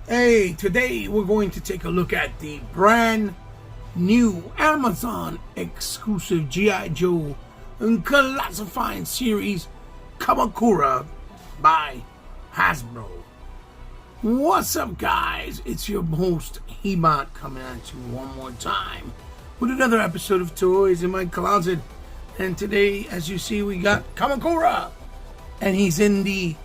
Hey, today we're going to take a look at the brand new Amazon exclusive G.I. Joe classified series Kamakura by Hasbro. What's up, guys? It's your host Hebot coming at you one more time with another episode of Toys in My Closet. And today, as you see, we got Kamakura, and he's in the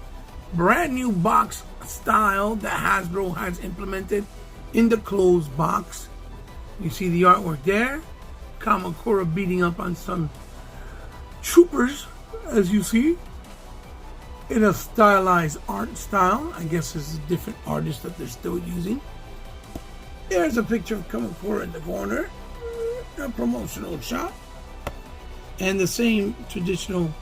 brand new box style that Hasbro has implemented in the closed box. You see the artwork there. Kamakura beating up on some troopers, as you see, in a stylized art style. I guess this is a different artist that they're still using. There's a picture of Kamakura in the corner, a promotional shot, and the same traditional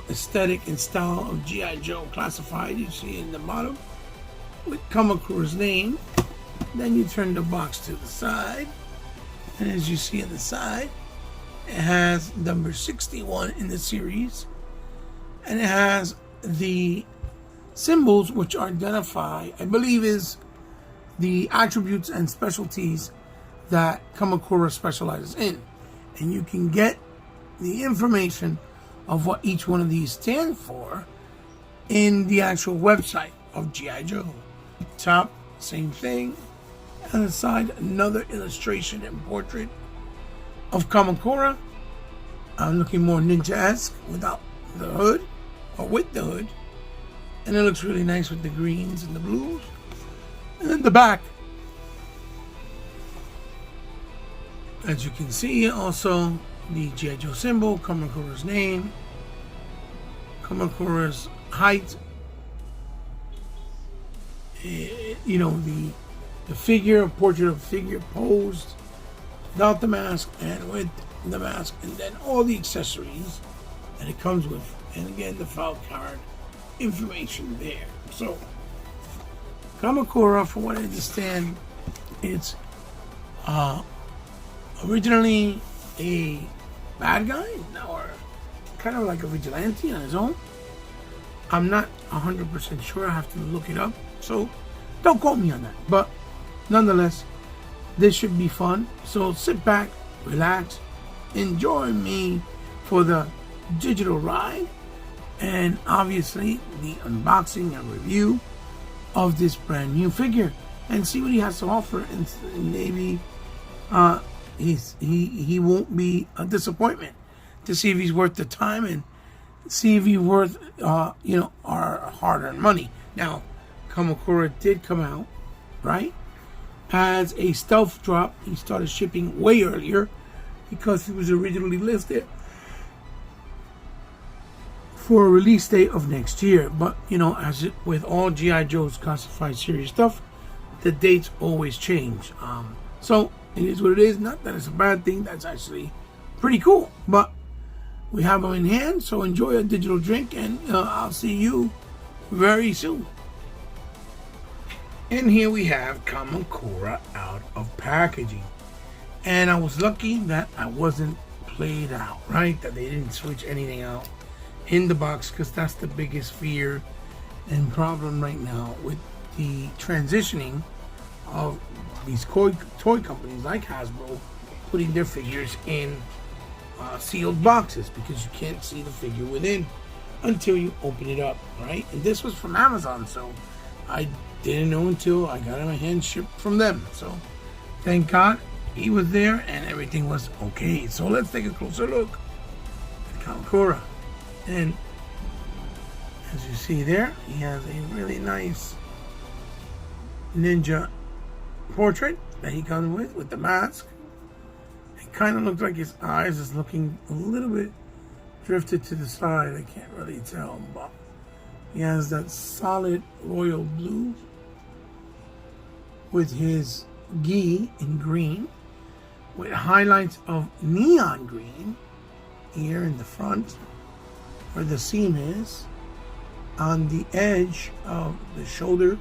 aesthetic and style of G.I. Joe classified you see in the bottom with Kamakura's name. Then you turn the box to the side, and as you see on the side, it has number 61 in the series, and it has the symbols which identify, I believe, is the attributes and specialties that Kamakura specializes in, and you can get the information of what each one of these stand for in the actual website of G.I. Joe. Top, same thing. On the side, another illustration and portrait of Kamakura. I'm looking more ninja-esque without the hood, or with the hood. And it looks really nice with the greens and the blues. And then the back, as you can see, also the G.I. Joe symbol, Kamakura's name, Kamakura's height, the figure, portrait of figure posed without the mask and with the mask, and then all the accessories that it comes with, and again the file card information there. So Kamakura, for what I understand, it's originally a bad guy, or kind of like a vigilante on his own. I'm not 100% sure. I have to look it up, so don't quote me on that. But nonetheless, this should be fun. So sit back, relax, enjoy me for the digital ride, and obviously the unboxing and review of this brand new figure, and see what he has to offer, and maybe he won't be a disappointment, to see if he's worth the time and see if he's worth our hard-earned money. Now, Kamakura did come out, right, as a stealth drop. He started shipping way earlier because he was originally listed for a release date of next year. But as with all G.I. Joe's classified series stuff, the dates always change. So it is what it is. Not that it's a bad thing. That's actually pretty cool. But we have them in hand, so enjoy a digital drink, and I'll see you very soon. And here we have Kamakura out of packaging. And I was lucky that I wasn't played out, right? That they didn't switch anything out in the box, because that's the biggest fear and problem right now with the transitioning of these toy companies like Hasbro putting their figures in sealed boxes, because you can't see the figure within until you open it up, right? And this was from Amazon, so I didn't know until I got it in my hand shipped from them. So thank God he was there and everything was okay. So let's take a closer look at Kamakura. And as you see there, he has a really nice ninja portrait that he comes with the mask. It kind of looks like his eyes is looking a little bit drifted to the side. I can't really tell, but he has that solid royal blue with his gi in green, with highlights of neon green here in the front where the seam is, on the edge of the shoulder,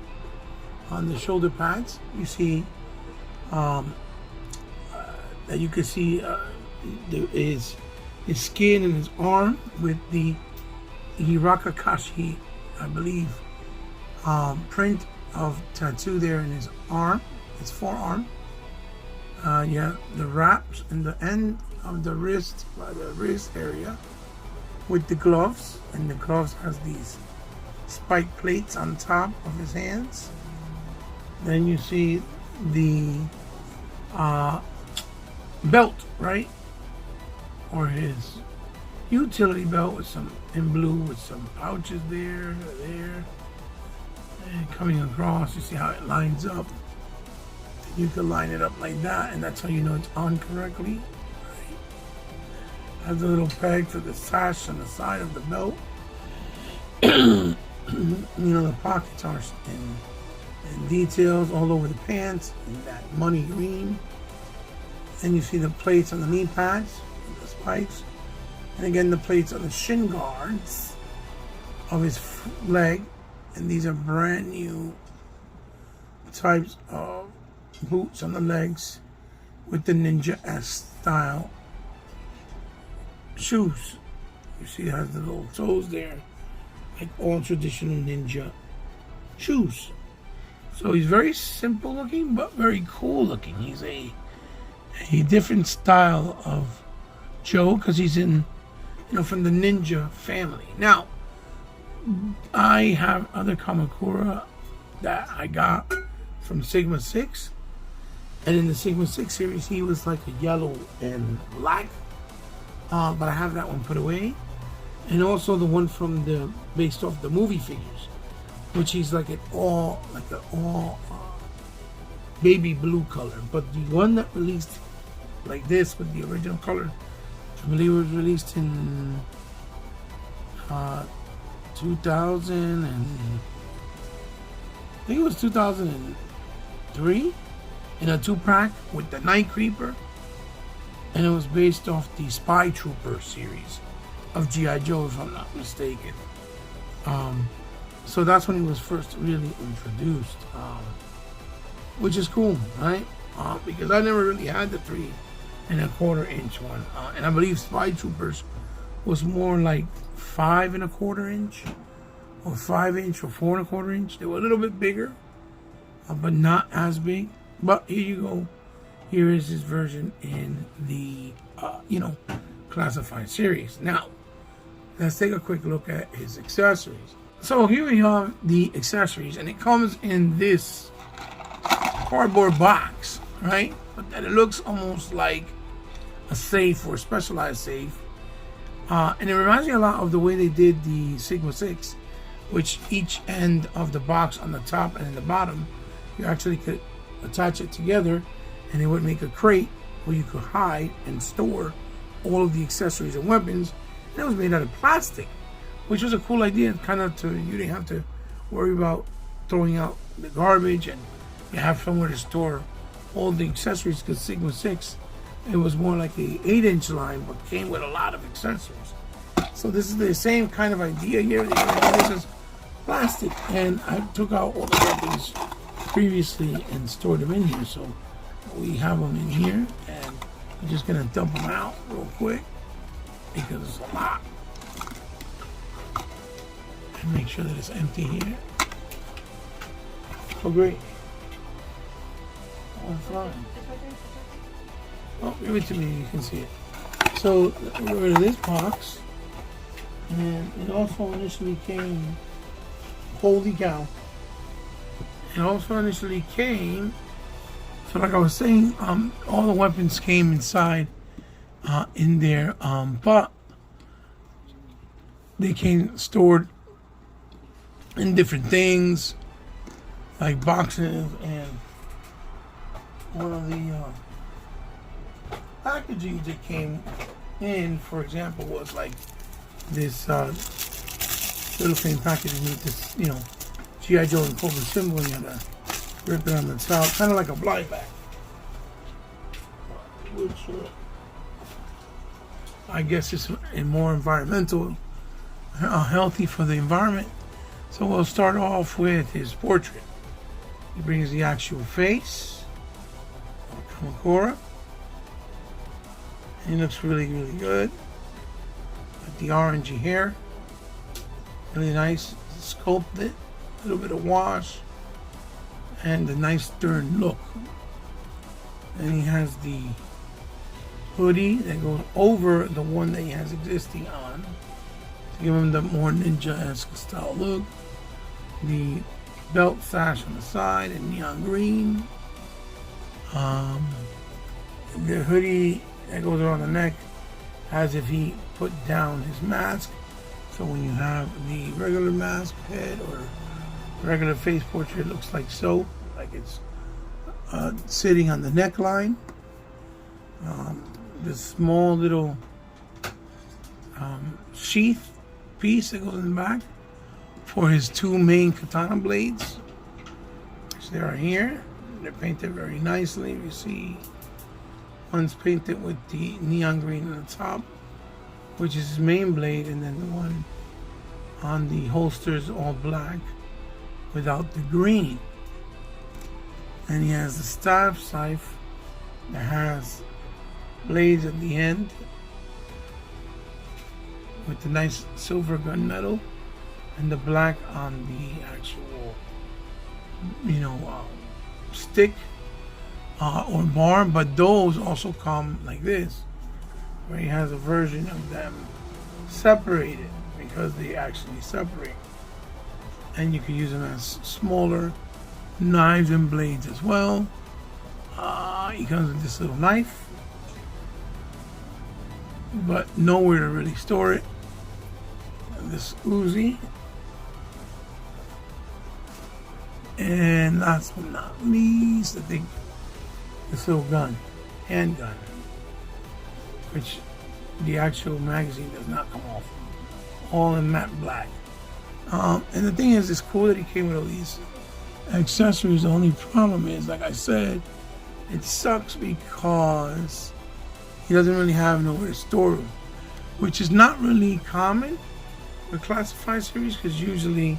on the shoulder pads. You see that you can see his skin and his arm with the Hirakakashi, I believe, print of tattoo there in his arm, his forearm. You have the wraps in the end of the wrist, by the wrist area, with the gloves, and the gloves has these spike plates on top of his hands. Then you see the belt, right, or his utility belt with some in blue with some pouches there, and coming across. You see how it lines up. You can line it up like that, and that's how you know it's on correctly. Right? Has a little peg for the sash on the side of the belt. You know, the pockets are in details all over the pants in that money green. Then you see the plates on the knee pads, the spikes, and again the plates on the shin guards of his leg. And these are brand new types of boots on the legs with the ninja-esque style shoes. You see it has the little toes there, like all traditional ninja shoes. So he's very simple looking, but very cool looking. He's a different style of Joe because he's in, from the ninja family. Now, I have other kamakura that I got from Sigma 6. And in the Sigma 6 series, he was like a yellow and black. But I have that one put away. And also the one from based off the movie figures, which he's like an all baby blue color. But the one that released like this with the original color, I believe it was released in 2000 and I think it was 2003 in a 2-pack with the Night Creeper, and it was based off the Spy Trooper series of G.I. Joe, if I'm not mistaken. So that's when he was first really introduced, which is cool, right? Because I never really had the 3 1/4 inch one, and I believe Spy Troopers was more like 5 1/4 inch, or 5 inch, or 4 1/4 inch. They were a little bit bigger, but not as big. But here you go. Here is his version in the classified series. Now, let's take a quick look at his accessories. So here we have the accessories, and it comes in this cardboard box, right? But that it looks almost like a safe or a specialized safe. And it reminds me a lot of the way they did the Sigma 6, which each end of the box on the top and in the bottom, you actually could attach it together, and it would make a crate where you could hide and store all of the accessories and weapons. And it was made out of plastic, which was a cool idea, kind of you didn't have to worry about throwing out the garbage, and you have somewhere to store all the accessories, because Sigma 6, it was more like a 8-inch line, but came with a lot of accessories. So this is the same kind of idea here. This is plastic, and I took out all the weapons previously and stored them in here. So we have them in here, and I'm just gonna dump them out real quick because it's a lot. And make sure that it's empty here. Oh, great. Oh, fine. Oh, give it to me, you can see it. So, get rid of this box. And it also initially came, holy cow. It also initially came, so like I was saying, all the weapons came inside in there, but they came stored in different things, like boxes, and one of the packaging that came in, for example, was like this little thing packaging with this, G.I. Joe and Cobra symbol, and you had to rip it on the top, kind of like a blind bag, which I guess is more environmental, healthy for the environment. So we'll start off with his portrait. He brings the actual face of Kamakura. He looks really, really good. With the orangey hair. Really nice. Sculpted. A little bit of wash. and the nice stern look. And he has the hoodie that goes over the one that he has existing on to give him the more ninja-esque style look. The belt sash on the side in neon green. The hoodie that goes around the neck as if he put down his mask. So when you have the regular mask head or regular face portrait, it looks like so, like it's sitting on the neckline. This small little sheath piece that goes in the back for his two main katana blades, which they are here. They're painted very nicely. You see one's painted with the neon green on the top, which is his main blade, and then the one on the holster is all black without the green. And he has the staff scythe that has blades at the end with the nice silver gunmetal and the black on the actual, stick or bar. But those also come like this, where he has a version of them separated because they actually separate, and you can use them as smaller knives and blades as well. He comes with this little knife, but nowhere to really store it. And this Uzi, and last but not least, I think this little gun, handgun, which the actual magazine does not come off, all in matte black. And the thing is, it's cool that he came with all these accessories. The only problem is, like I said, it sucks because he doesn't really have nowhere to store them, which is not really common with classified series, because usually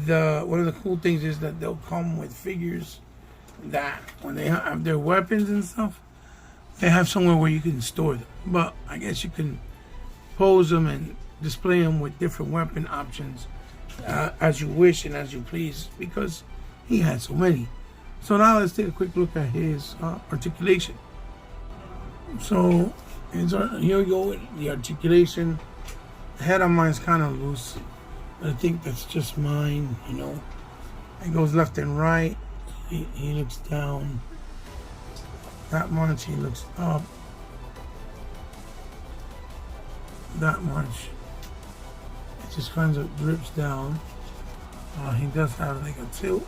one of the cool things is that they'll come with figures that when they have their weapons and stuff, they have somewhere where you can store them. But I guess you can pose them and display them with different weapon options as you wish and as you please, because he had so many. So now let's take a quick look at his articulation. So here we go with the articulation. The head on mine is kind of loose, but I think that's just mine, It goes left and right. He looks down that much, he looks up that much. It just kind of drips down. He does have like a tilt.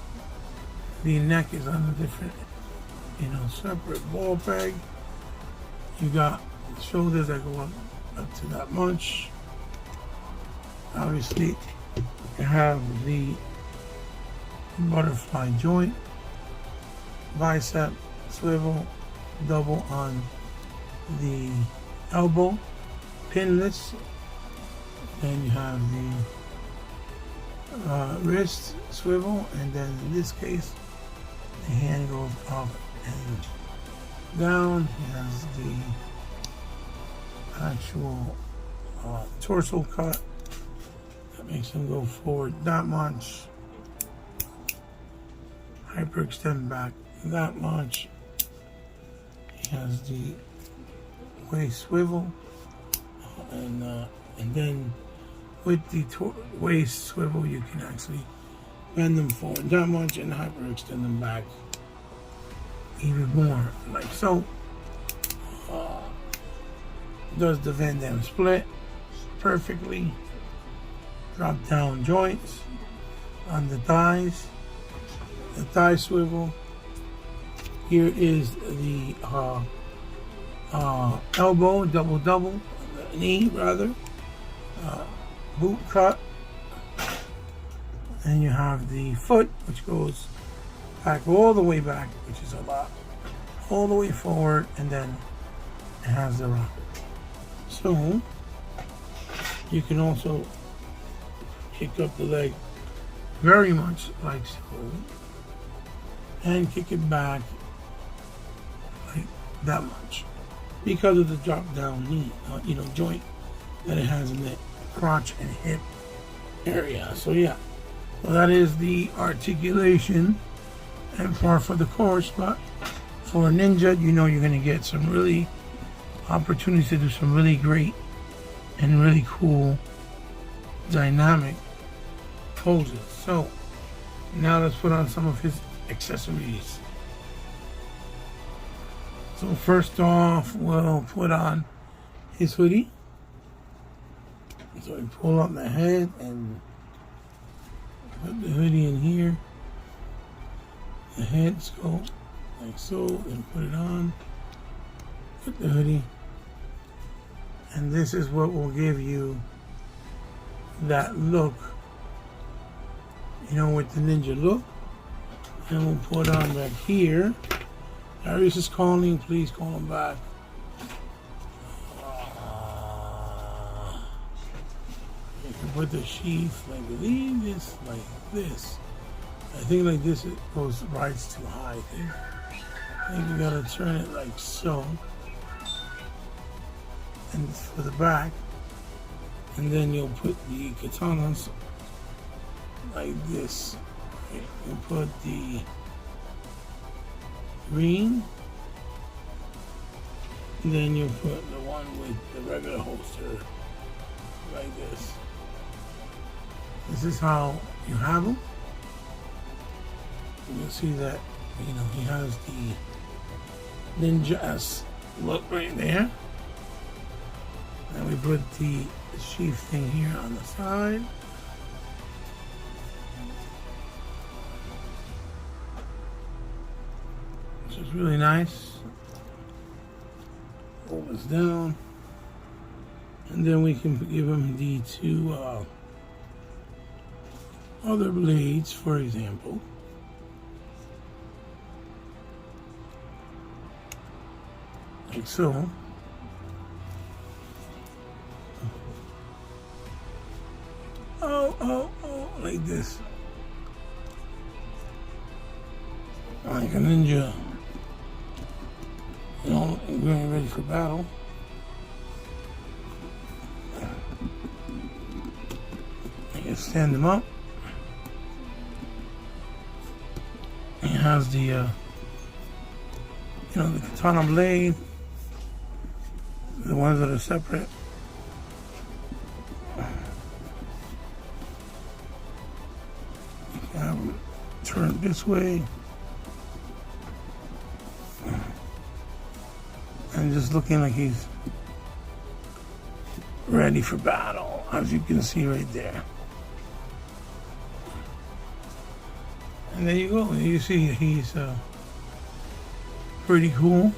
The neck is on a different, separate ball peg. You got shoulders that go up to that much. Obviously, you have the butterfly joint, bicep swivel, double on the elbow, pinless. Then you have the wrist swivel, and then in this case, the hand goes up and down. He has the actual torso cut that makes him go forward that much, hyperextend back that much. He has the waist swivel, and then with the waist swivel, you can actually bend them forward that much and hyperextend them back even more, like so. Does the Van Damme split perfectly. Drop down joints on the thighs, the thigh swivel. Here is the elbow, double, knee rather, boot cut. And you have the foot, which goes back all the way back, which is a lot, all the way forward, and then it has the rocker. So you can also kick up the leg very much like so, and kick it back like that much because of the drop down knee, joint that it has in the crotch and hip area. So yeah, well, that is the articulation and par for the course, but for a ninja, you know you're going to get some really opportunities to do some really great and really cool dynamic poses. So now let's put on some of his accessories. So first off, we'll put on his hoodie. So we pull up the head and put the hoodie in here. The heads go like so, and put it on. Put the hoodie. And this is what will give you that look, you know, with the ninja look. And we'll put on back here. Darius is calling, please call him back. You can put the sheath, I believe it's like this. I think like this, it goes rides too high. I think you gotta turn it like so. And for the back. And then you'll put the katanas like this. You put the green. And then you put the one with the regular holster like this. This is how you have them. You'll see that, you know, he has the ninja-esque look right there. And we put the sheath thing here on the side. Which is really nice. Roll this down. And then we can give him the two other blades, for example. Like so. Oh, like this. Like a ninja. You know, getting ready for battle. You can stand them up. He has the, you know, the katana blade. The ones that are separate. You can have them turn this way. And just looking like he's ready for battle, as you can see right there. And there you go. You see he's pretty cool.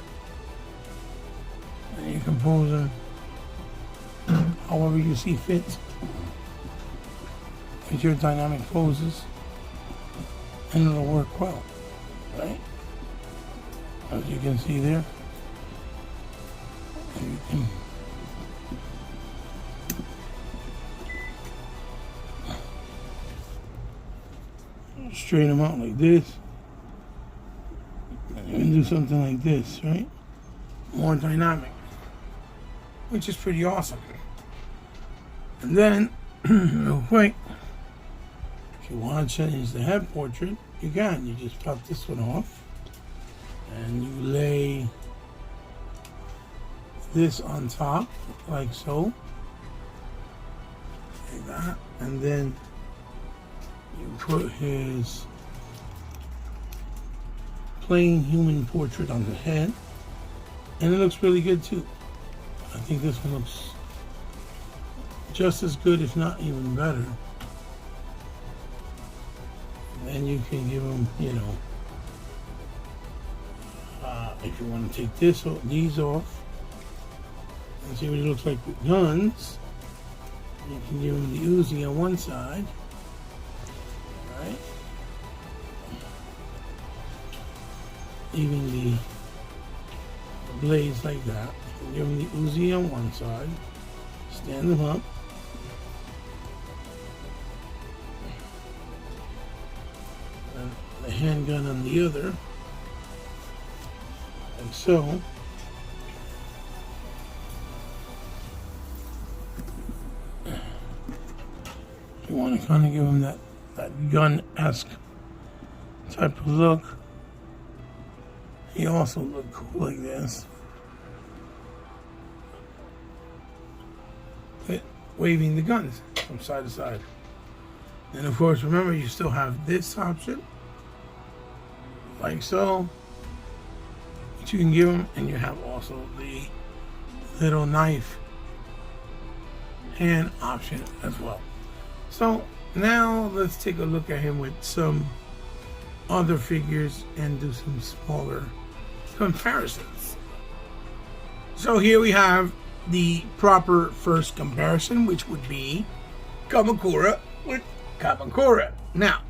And you can pose him however you see fit with your dynamic poses, and it'll work well, right? As you can see there. And you can straighten them out like this. And you can do something like this, right? More dynamic, which is pretty awesome. And then, real quick, if you want to change the head portrait, you can. You just pop this one off, and you lay this on top, like so. Like that. And then you put his plain human portrait on the head. And it looks really good too. I think this one looks just as good, if not even better. And you can give them, you know, if you want to take these off, and see what it looks like with guns, you can give them the Uzi on one side, right? Even the blades like that. You can give them the Uzi on one side, stand them up, and the handgun on the other, like so. You want to kind of give them that gun-esque type of look. He also looked cool like this. Waving the guns from side to side. And of course, remember, you still have this option. Like so. Which you can give him. And you have also the little knife hand option as well. So now let's take a look at him with some other figures and do some smaller comparisons. So here we have the proper first comparison, which would be Kamakura with Kamakura. Now,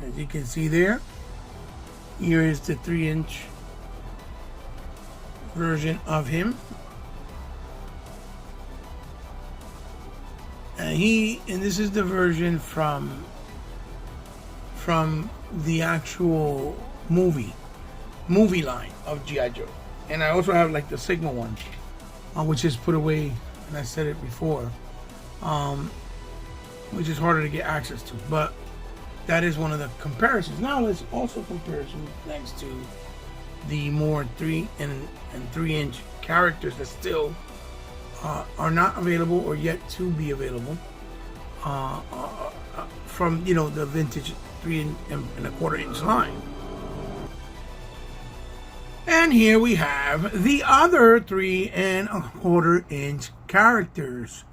as you can see there, here is the 3-inch version of him. And this is the version from the actual movie line of G.I. Joe. And I also have like the Sigma one, which is put away, and I said it before, which is harder to get access to. But that is one of the comparisons. Now let's also compare next to the more 3 and 3-inch characters that still are not available or yet to be available from the vintage 3 and 1/4 inch line. And here we have the other 3 and 1/4 inch characters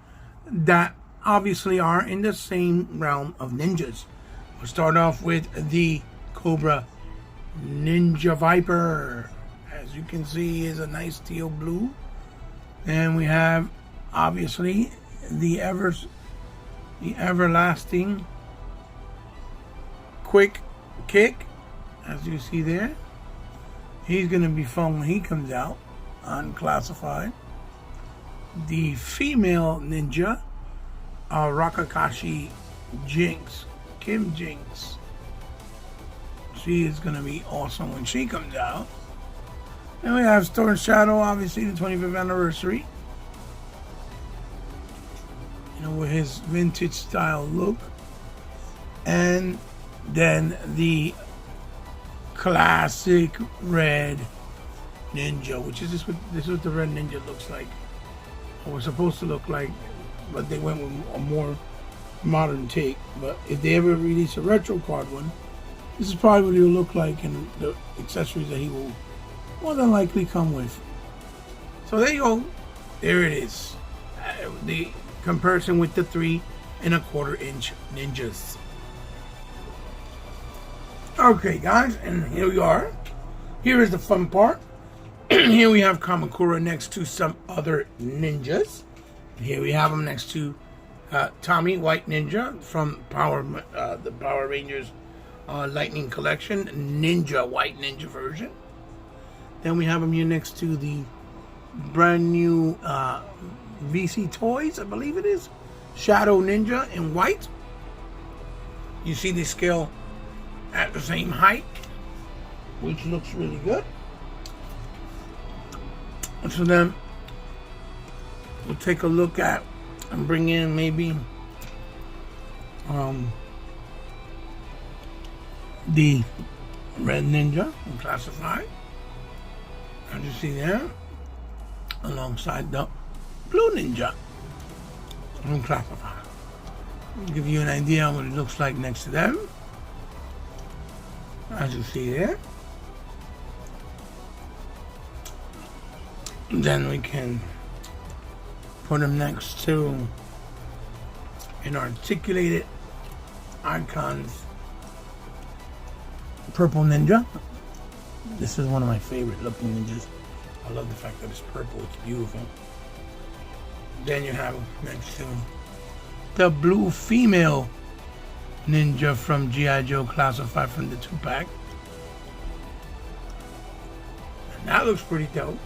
that obviously are in the same realm of ninjas. We'll start off with the Cobra Ninja Viper. As you can see, is a nice teal blue. And we have obviously the everlasting Quick Kick, as you see there. He's going to be fun when he comes out, unclassified. The female ninja, Rakakashi Jinx, Kim Jinx. She is going to be awesome when she comes out. And we have Storm Shadow, obviously the 25th anniversary. With his vintage style look. And then the classic red ninja, which is this is what the red ninja looks like, or was supposed to look like, but they went with a more modern take. But if they ever release a retro card one, this is probably what he'll look like, and the accessories that he will more than likely come with. So there you go. There it is. The comparison with the 3 and 1/4 inch ninjas. Okay, guys, and here we are. Here is the fun part. Here we have Kamakura next to some other ninjas. Here we have him next to Tommy, White Ninja from the Power Rangers Lightning Collection, Ninja White Ninja version. Then we have him here next to the brand new VC Toys, I believe it is, Shadow Ninja in white. You see the scale at the same height, which looks really good. So then we'll take a look at and bring in maybe the Red Ninja and classified, as you see there, alongside the Blue Ninja and classified. I'll give you an idea of what it looks like next to them, as you see there. Then we can put them next to an articulated icons Purple Ninja. This is one of my favorite looking ninjas. I love the fact that it's purple, it's beautiful. Then you have next to the Blue Female Ninja from G.I. Joe Classified from the 2-pack. And that looks pretty dope,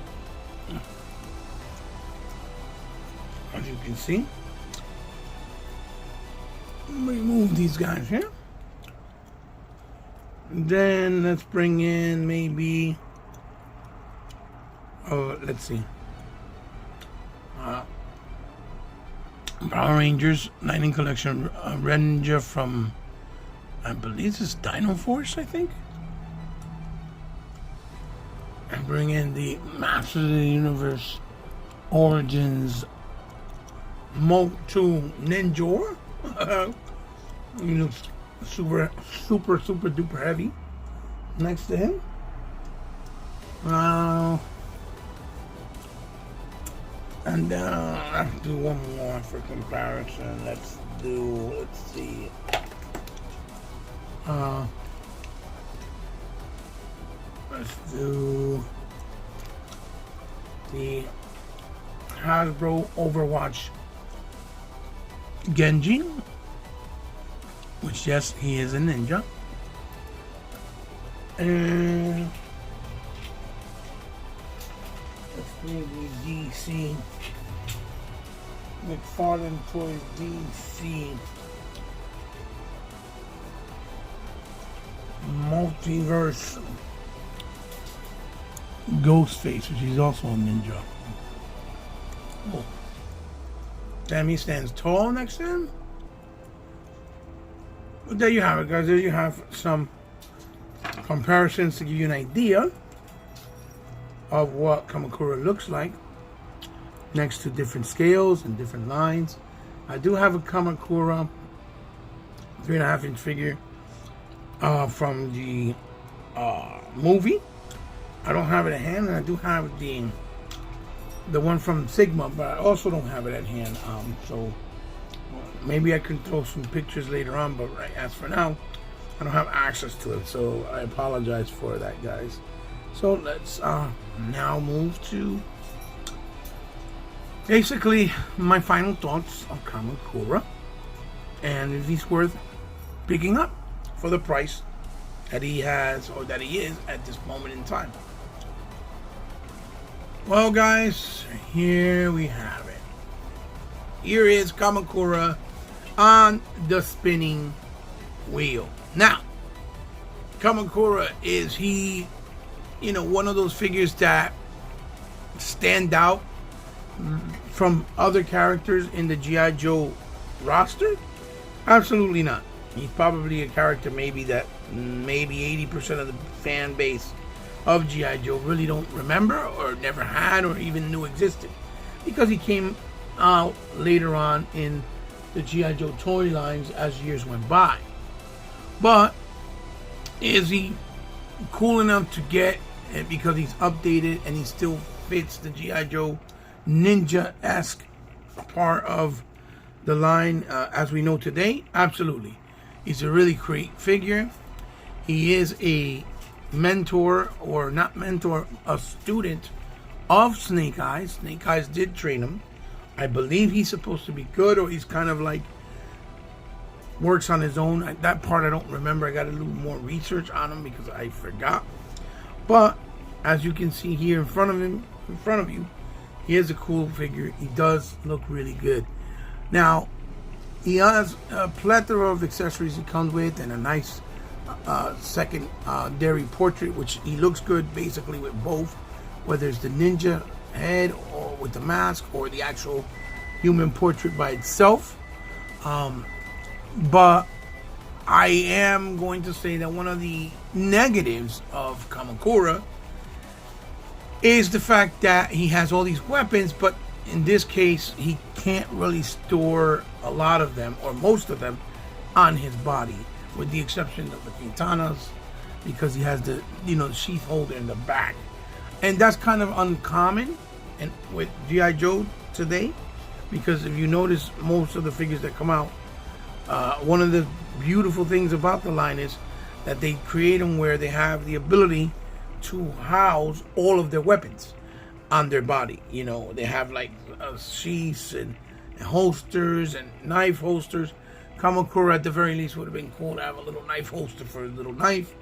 as you can see. Remove these guys here. Then let's bring in maybe, let's see, Power Rangers Lightning Collection Red Ninja from, I believe this is Dino Force, I think. and bring in the Masters of the Universe Origins Motu Ninja. He looks super duper heavy. Next to him, and I have to do one more for comparison. Let's see. Let's do the Hasbro Overwatch Genji, which, yes, he is a ninja. And let's do the DC McFarlane Toys DC Multiverse Ghostface, which is also a ninja. Oh. Damn, he stands tall next to him. But there you have it, guys. There you have some comparisons to give you an idea of what Kamakura looks like next to different scales and different lines. I do have a Kamakura 3.5-inch figure from the movie. I don't have it at hand, and I do have the one from Sigma, but I also don't have it at hand. So maybe I can throw some pictures later on, but right as for now, I don't have access to it, so I apologize for that, guys. So let's now move to basically my final thoughts of Kamakura, and if he's worth picking up for the price that he has, or that he is at this moment in time. Well, guys, here we have it. Here is Kamakura on the spinning wheel. Now, Kamakura, is he, one of those figures that stand out from other characters in the G.I. Joe roster? Absolutely not. He's probably a character maybe 80% of the fan base of G.I. Joe really don't remember, or never had, or even knew existed, because he came out later on in the G.I. Joe toy lines as years went by. But is he cool enough to get, because he's updated and he still fits the G.I. Joe ninja-esque part of the line as we know today? Absolutely. He's a really great figure. He is a mentor, or not mentor, a student of Snake Eyes. Snake Eyes did train him. I believe he's supposed to be good, or he's kind of like works on his own. That part I don't remember. I got to do more research on him because I forgot. But as you can see here in front of you, he is a cool figure. He does look really good. Now, he has a plethora of accessories he comes with, and a nice secondary portrait, which he looks good basically with both, whether it's the ninja head or with the mask, or the actual human portrait by itself. But I am going to say that one of the negatives of Kamakura is the fact that he has all these weapons, but in this case he can't really store a lot of them, or most of them, on his body, with the exception of the katanas, because he has the sheath holder in the back, and that's kind of uncommon and with G.I. Joe today, because if you notice most of the figures that come out, one of the beautiful things about the line is that they create them where they have the ability to house all of their weapons on their body. They have like sheaths and holsters and knife holsters. Kamakura at the very least would have been cool to have a little knife holster for his little knife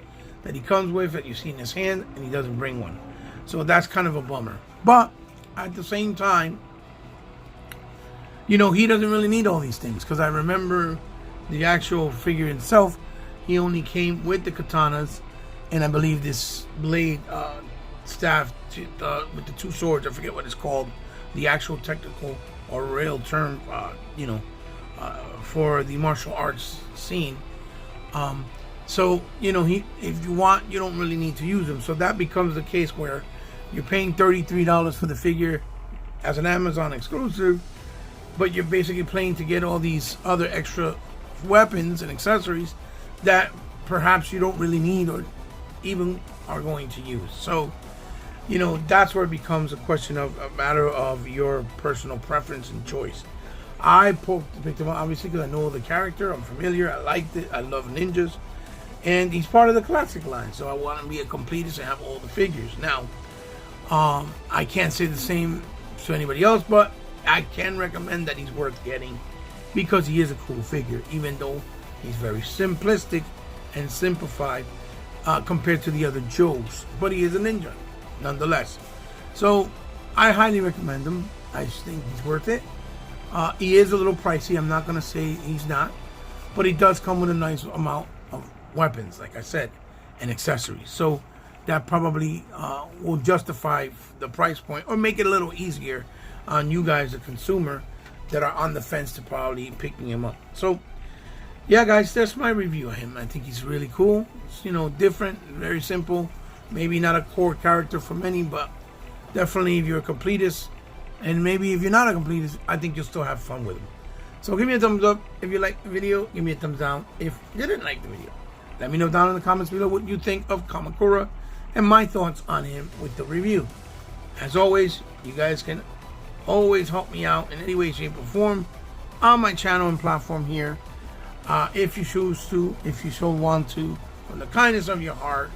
that he comes with, that you see in his hand, and he doesn't bring one. So that's kind of a bummer. But at the same time, he doesn't really need all these things, because I remember the actual figure itself, he only came with the katanas, and I believe this blade staff with the two swords. I forget what it's called, the actual technical or real term, for the martial arts scene. So if you want, you don't really need to use them. So that becomes the case where You're paying $33 for the figure as an Amazon exclusive, but you're basically playing to get all these other extra weapons and accessories that perhaps you don't really need or even are going to use. So, you know, that's where it becomes a question of a matter of your personal preference and choice. I picked him up obviously because I know the character, I'm familiar, I liked it, I love ninjas, and he's part of the classic line, so I want to be a completist and have all the figures. Now, I can't say the same to anybody else, but I can recommend that he's worth getting because he is a cool figure, even though he's very simplistic and simplified compared to the other Joes. But he is a ninja, nonetheless. So I highly recommend him. I just think he's worth it. He is a little pricey. I'm not going to say he's not. But he does come with a nice amount of weapons, like I said, and accessories. So that probably will justify the price point or make it a little easier on you guys, the consumer, that are on the fence to probably picking him up. So yeah, guys, that's my review of him. I think he's really cool. It's, you know, different, very simple. Maybe not a core character for many, but definitely if you're a completist, and maybe if you're not a completist, I think you'll still have fun with him. So give me a thumbs up if you liked the video. Give me a thumbs down if you didn't like the video. Let me know down in the comments below what you think of Kamakura and my thoughts on him with the review. As always, you guys can always help me out in any way, shape, or form on my channel and platform here. If you choose to, if you so want to, from the kindness of your heart,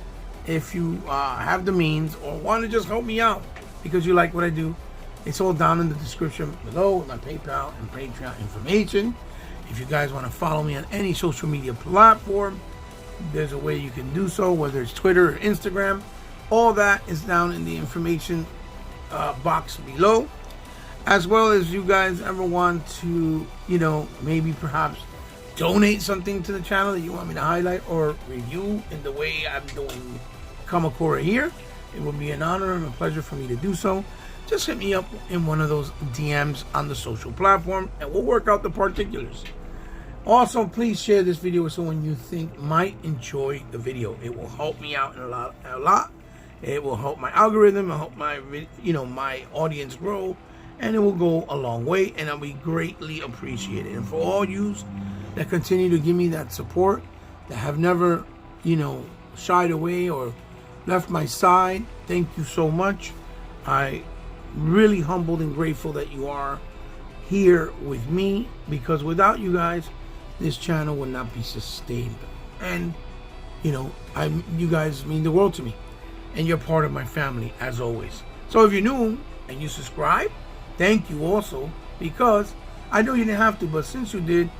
if you have the means or want to just help me out because you like what I do, it's all down in the description below with my PayPal and Patreon information. If you guys want to follow me on any social media platform, there's a way you can do so, whether it's Twitter or Instagram. All that is down in the information box below. As well as you guys ever want to, you know, maybe perhaps donate something to the channel that you want me to highlight or review in the way I'm doing Kamakura here, it would be an honor and a pleasure for me to do so. Just hit me up in one of those DMs on the social platform and we'll work out the particulars. Also, please share this video with someone you think might enjoy the video. It will help me out a lot. It will help my algorithm, it'll help my, you know, my audience grow, and it will go a long way, and I'll be greatly appreciated. And for all yous that continue to give me that support, that have never, you know, shied away or left my side, thank you so much. I really humbled and grateful that you are here with me, because without you guys, this channel would not be sustained. And you know, you guys mean the world to me, and you're part of my family as always. So if you're new and you subscribe, thank you also, because I know you didn't have to, but since you did,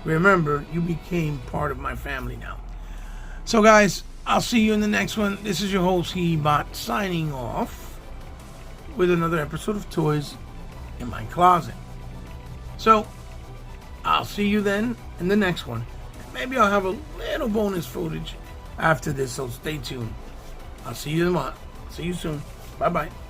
remember, you became part of my family now. So guys, I'll see you in the next one. This is your host, He-Bot, signing off with another episode of Toys in My Closet. So I'll see you then in the next one. Maybe I'll have a little bonus footage after this, so stay tuned. I'll see you tomorrow. See you soon. Bye-bye.